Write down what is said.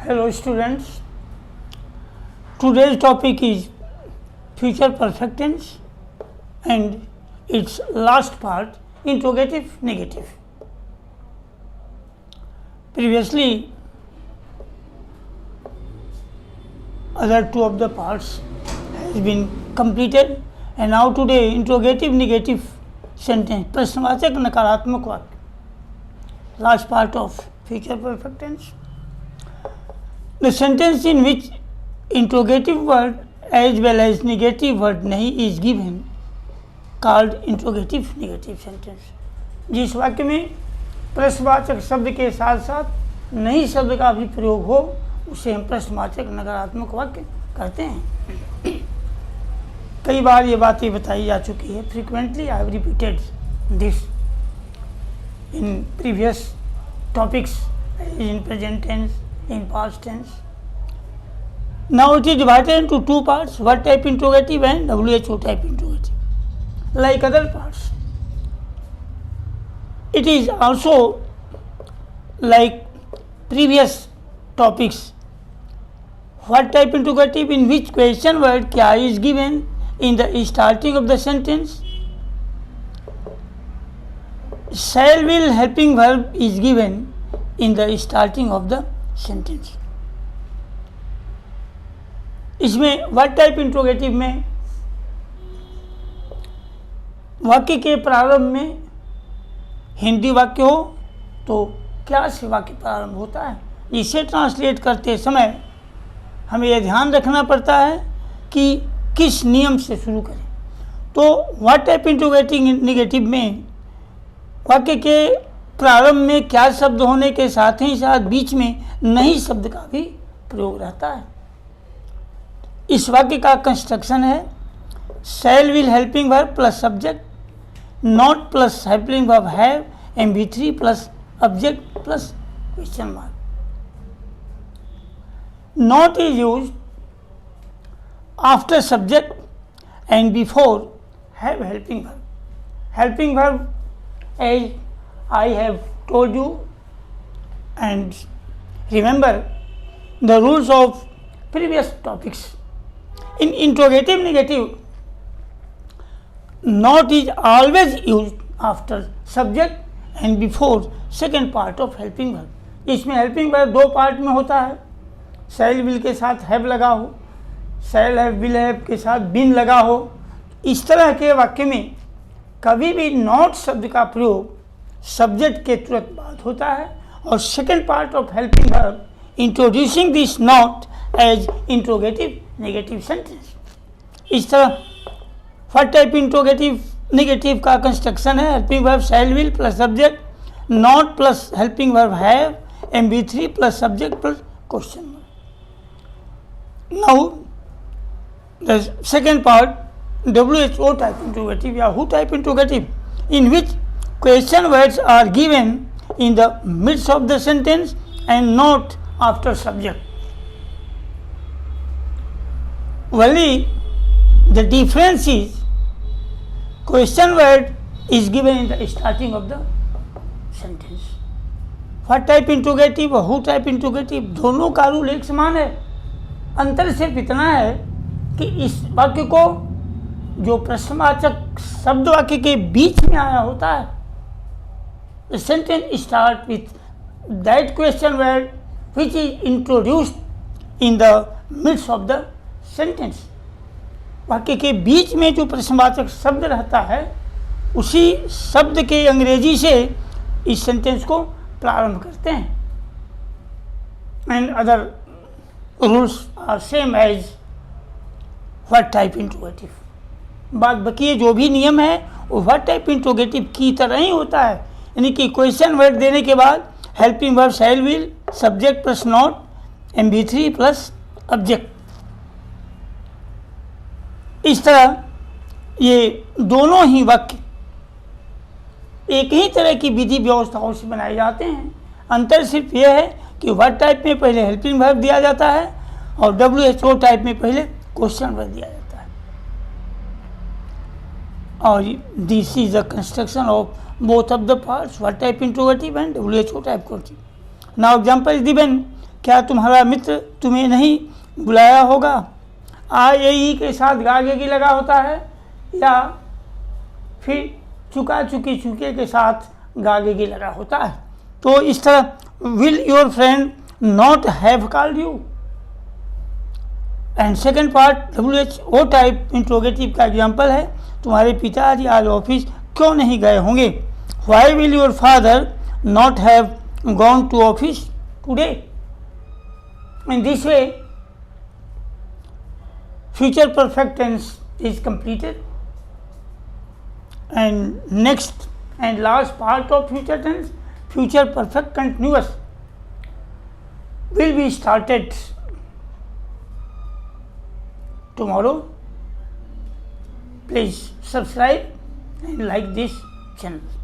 Hello students, today's topic is future perfect tense and its last part interrogative negative. Previously other two of the parts has been completed and now today interrogative negative sentence प्रश्नवाचक नकारात्मक वाक्य last part of future perfect tense. The sentence in which interrogative word as well as negative word नहीं is given called interrogative negative sentence. जिस वाक्य में प्रश्नवाचक शब्द के साथ साथ नहीं शब्द का भी प्रयोग हो उसे हम प्रश्नवाचक नकारात्मक वाक्य कहते हैं. कई बार ये बातें बताई जा चुकी है. Frequently I have repeated this in previous topics, in present tense, in past tense. Now it is divided into two parts, what type interrogative and WHO type interrogative. Like other parts, it is also like previous topics, what type interrogative in which question word kya is given in the starting of the sentence. Shall will helping verb is given in the starting of the sentence. इसमें what type interrogative में वाक्य के प्रारंभ में हिंदी वाक्य हो तो क्या से वाक्य प्रारंभ होता है. इसे ट्रांसलेट करते समय हमें यह ध्यान रखना पड़ता है कि किस नियम से शुरू करें. तो what type interrogative नेगेटिव में वाक्य के प्रारंभ में क्या शब्द होने के साथ ही साथ बीच में नहीं शब्द का भी प्रयोग रहता है. इस वाक्य का कंस्ट्रक्शन है शैल will helping verb plus subject, not plus helping verb have, MV3 plus object plus question mark. Not is used after subject and before have helping verb. Helping verb as I have told you, and remember the rules of previous topics. In interrogative negative, not is always used after subject and before second part of helping verb. इसमें helping verb दो part में होता है. shall will के साथ have लगा हो, shall have will have के साथ been लगा हो. इस तरह के वाक्य में कभी भी नॉट शब्द का प्रयोग सब्जेक्ट के तुरंत बाद होता है और second part of helping verb introducing this not as interrogative negative sentence. इस तरह व्हाट टाइप इंट्रोगेटिव नेगेटिव का कंस्ट्रक्शन है helping verb shall will plus subject, not plus helping verb have, MV3 plus subject plus question mark. Now the second part WHO type interrogative या who type interrogative in which question words are given in the midst of the sentence and not after subject. Only the difference is question word is given in the starting of the sentence. What type interrogative और who type interrogative दोनों का rule एक समान है. अंतर सिर्फ इतना है कि इस वाक्य को जो प्रश्नवाचक शब्द वाक्य के बीच में आया होता है the sentence start with that question word which is introduced in the midst of the sentence. वाक्य के बीच में जो प्रश्नवाचक शब्द रहता है उसी शब्द के अंग्रेजी से इस सेंटेंस को प्रारंभ करते हैं. and other rules are same as what type interrogative. बाद बकिए जो भी नियम है वो व्हाट टाइप इंट्रोगेटिव की तरह ही होता है. यानी कि क्वेश्चन वर्ड देने के बाद helping verb shall will subject plus not, MV3 plus object. इस तरह ये दोनों ही वाक्य एक ही तरह की विधि व्यवस्थाओं से बनाए जाते हैं. अंतर सिर्फ यह है कि व्हाट टाइप में पहले हेल्पिंग वर्ब दिया जाता है और WHO टाइप में पहले क्वेश्चन वर्ड दिया जाता है. और this is the construction of both of the parts, what type interrogative and WHO type interrogative. Now example is given, क्या तुम्हारा मित्र तुम्हें नहीं बुलाया होगा? आए के साथ गागे लगा होता है या फिर चुका चुकी चुके के साथ गागे लगा होता है। तो इस तरह will your friend not have called you. And second part WHO type interrogative का एग्जाम्पल है, तुम्हारे पिताजी आज ऑफिस क्यों नहीं गए होंगे? Why will your father not have gone to office today? In this way future perfect tense is completed, and next and last part of future tense, future perfect continuous, will be started tomorrow. Please subscribe and like this channel.